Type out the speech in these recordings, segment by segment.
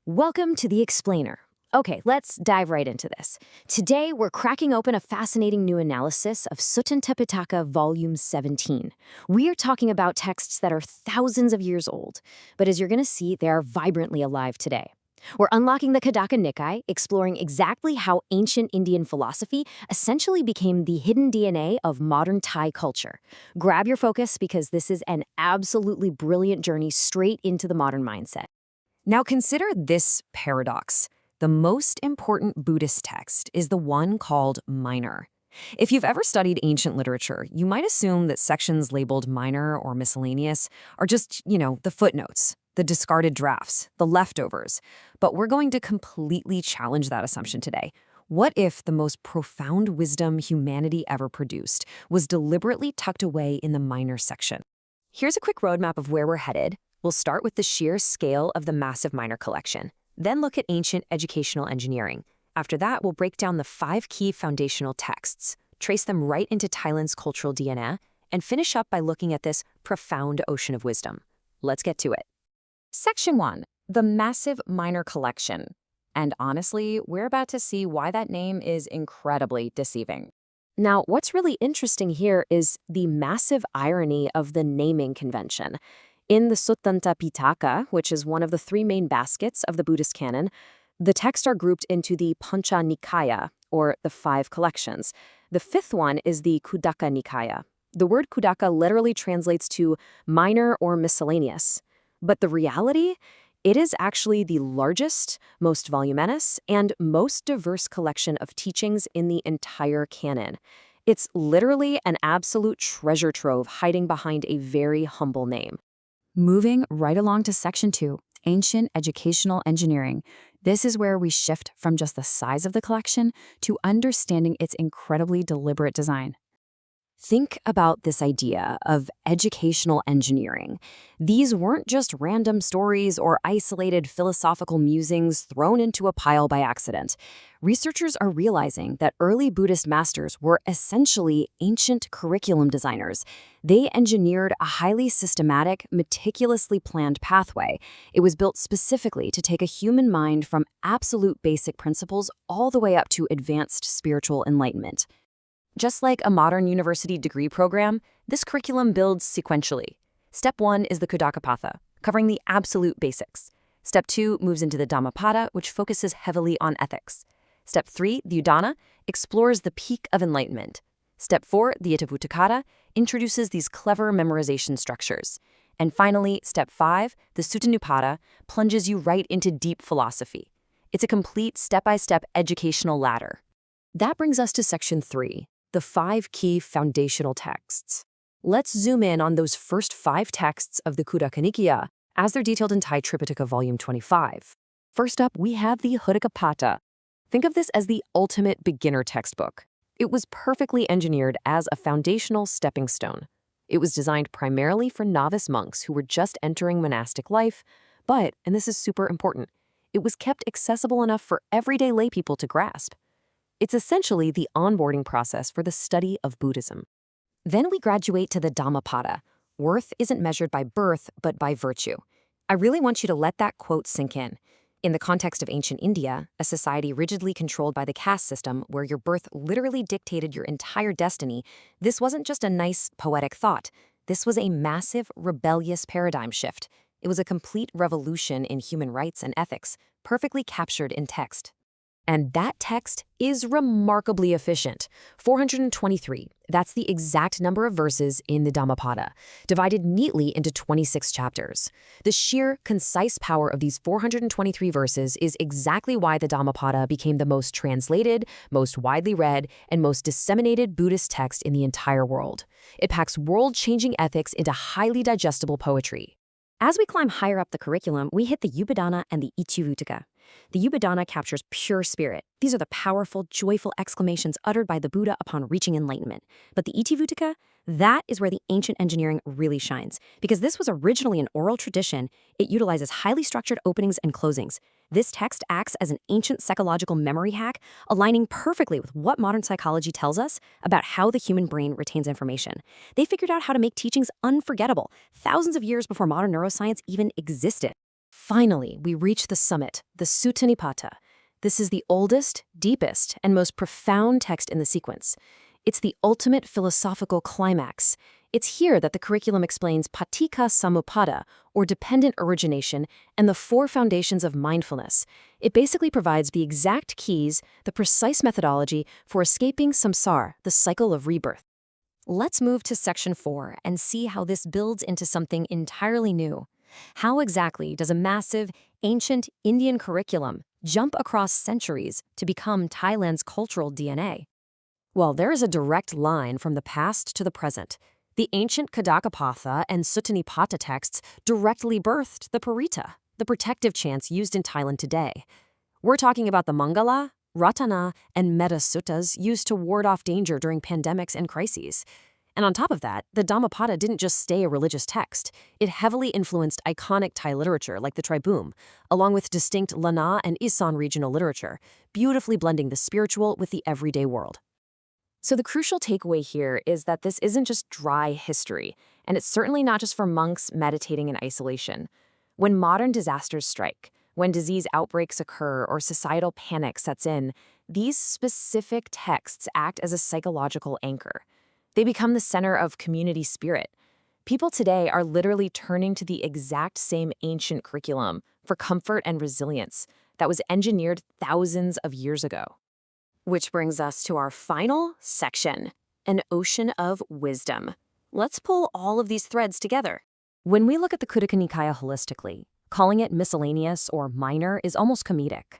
Welcome to The Explainer. Okay, let's dive right into this. Today, we're cracking open a fascinating new analysis of Suttanta Piṭaka, Volume 17. We are talking about texts that are thousands of years old, but as you're going to see, they are vibrantly alive today. We're unlocking the Khuddaka Nikāya, exploring exactly how ancient Indian philosophy essentially became the hidden DNA of modern Thai culture. Grab your focus because this is an absolutely brilliant journey straight into the modern mindset. Now consider this paradox. The most important Buddhist text is the one called minor. If you've ever studied ancient literature, you might assume that sections labeled minor or miscellaneous are just, the footnotes, the discarded drafts, the leftovers. But we're going to completely challenge that assumption today. What if the most profound wisdom humanity ever produced was deliberately tucked away in the minor section? Here's a quick roadmap of where we're headed. We'll start with the sheer scale of the massive minor collection, then look at ancient educational engineering. After that, we'll break down the 5 key foundational texts, trace them right into Thailand's cultural DNA, and finish up by looking at this profound ocean of wisdom. Let's get to it. Section 1, the massive minor collection. And honestly, we're about to see why that name is incredibly deceiving. Now, what's really interesting here is the massive irony of the naming convention. In the Suttanta Piṭaka, which is one of the 3 main baskets of the Buddhist canon, the texts are grouped into the Pancha Nikāya, or the 5 collections. The 5th one is the Khuddaka Nikāya. The word Khuddaka literally translates to minor or miscellaneous. But the reality, it is actually the largest, most voluminous, and most diverse collection of teachings in the entire canon. It's literally an absolute treasure trove hiding behind a very humble name. Moving right along to Section 2, Ancient Educational Engineering. This is where we shift from just the size of the collection to understanding its incredibly deliberate design. Think about this idea of educational engineering. These weren't just random stories or isolated philosophical musings thrown into a pile by accident. Researchers are realizing that early Buddhist masters were essentially ancient curriculum designers. They engineered a highly systematic, meticulously planned pathway. It was built specifically to take a human mind from absolute basic principles all the way up to advanced spiritual enlightenment. Just like a modern university degree program, this curriculum builds sequentially. Step 1 is the Khuddakapāṭha, covering the absolute basics. Step 2 moves into the Dhammapada, which focuses heavily on ethics. Step 3, the Udāna, explores the peak of enlightenment. Step 4, the Itivuttaka, introduces these clever memorization structures. And finally, Step 5, the Sutta Nipāta, plunges you right into deep philosophy. It's a complete step-by-step educational ladder. That brings us to Section 3. The 5 key foundational texts. Let's zoom in on those first 5 texts of the Khuddaka Nikāya, as they're detailed in Thai Tripitaka Volume 25. First up, we have the Khuddakapāṭha. Think of this as the ultimate beginner textbook. It was perfectly engineered as a foundational stepping stone. It was designed primarily for novice monks who were just entering monastic life, but, and this is super important, it was kept accessible enough for everyday laypeople to grasp. It's essentially the onboarding process for the study of Buddhism. Then we graduate to the Dhammapada. Worth isn't measured by birth, but by virtue. I really want you to let that quote sink in. In the context of ancient India, a society rigidly controlled by the caste system where your birth literally dictated your entire destiny, this wasn't just a nice, poetic thought. This was a massive, rebellious paradigm shift. It was a complete revolution in human rights and ethics, perfectly captured in text. And that text is remarkably efficient. 423, that's the exact number of verses in the Dhammapada, divided neatly into 26 chapters. The sheer, concise power of these 423 verses is exactly why the Dhammapada became the most translated, most widely read, and most disseminated Buddhist text in the entire world. It packs world-changing ethics into highly digestible poetry. As we climb higher up the curriculum, we hit the Udāna and the Itivuttaka. The Udāna captures pure spirit. These are the powerful, joyful exclamations uttered by the Buddha upon reaching enlightenment. But the Itivuttaka, that is where the ancient engineering really shines. Because this was originally an oral tradition, it utilizes highly structured openings and closings. This text acts as an ancient psychological memory hack, aligning perfectly with what modern psychology tells us about how the human brain retains information. They figured out how to make teachings unforgettable, thousands of years before modern neuroscience even existed. Finally, we reach the summit, the Sutta Nipāta. This is the oldest, deepest, and most profound text in the sequence. It's the ultimate philosophical climax. It's here that the curriculum explains paticca samuppada, or dependent origination, and the 4 foundations of mindfulness. It basically provides the exact keys, the precise methodology for escaping samsara, the cycle of rebirth. Let's move to section 4 and see how this builds into something entirely new. How exactly does a massive, ancient Indian curriculum jump across centuries to become Thailand's cultural DNA? Well, there is a direct line from the past to the present. The ancient Khuddakapāṭha and Sutta Nipāta texts directly birthed the Paritta, the protective chants used in Thailand today. We're talking about the Mangala, Ratana, and Metta suttas used to ward off danger during pandemics and crises. And on top of that, the Dhammapada didn't just stay a religious text. It heavily influenced iconic Thai literature like the Tribhuvan, along with distinct Lanna and Isan regional literature, beautifully blending the spiritual with the everyday world. So the crucial takeaway here is that this isn't just dry history, and it's certainly not just for monks meditating in isolation. When modern disasters strike, when disease outbreaks occur or societal panic sets in, these specific texts act as a psychological anchor. They become the center of community spirit. People today are literally turning to the exact same ancient curriculum for comfort and resilience that was engineered thousands of years ago. Which brings us to our final section, an ocean of wisdom. Let's pull all of these threads together. When we look at the Khuddaka Nikāya holistically, calling it miscellaneous or minor is almost comedic.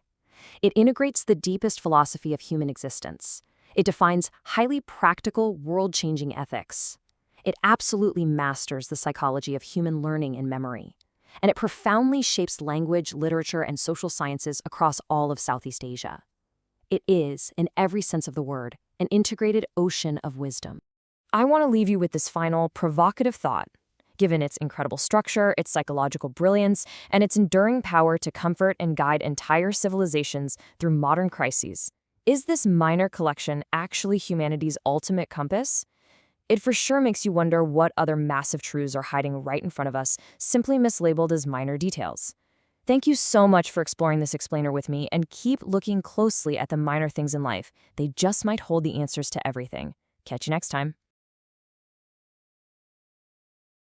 It integrates the deepest philosophy of human existence. It defines highly practical, world-changing ethics. It absolutely masters the psychology of human learning and memory. And it profoundly shapes language, literature, and social sciences across all of Southeast Asia. It is, in every sense of the word, an integrated ocean of wisdom. I want to leave you with this final, provocative thought. Given its incredible structure, its psychological brilliance, and its enduring power to comfort and guide entire civilizations through modern crises, is this minor collection actually humanity's ultimate compass? It for sure makes you wonder what other massive truths are hiding right in front of us, simply mislabeled as minor details. Thank you so much for exploring this explainer with me, and keep looking closely at the minor things in life. They just might hold the answers to everything. Catch you next time.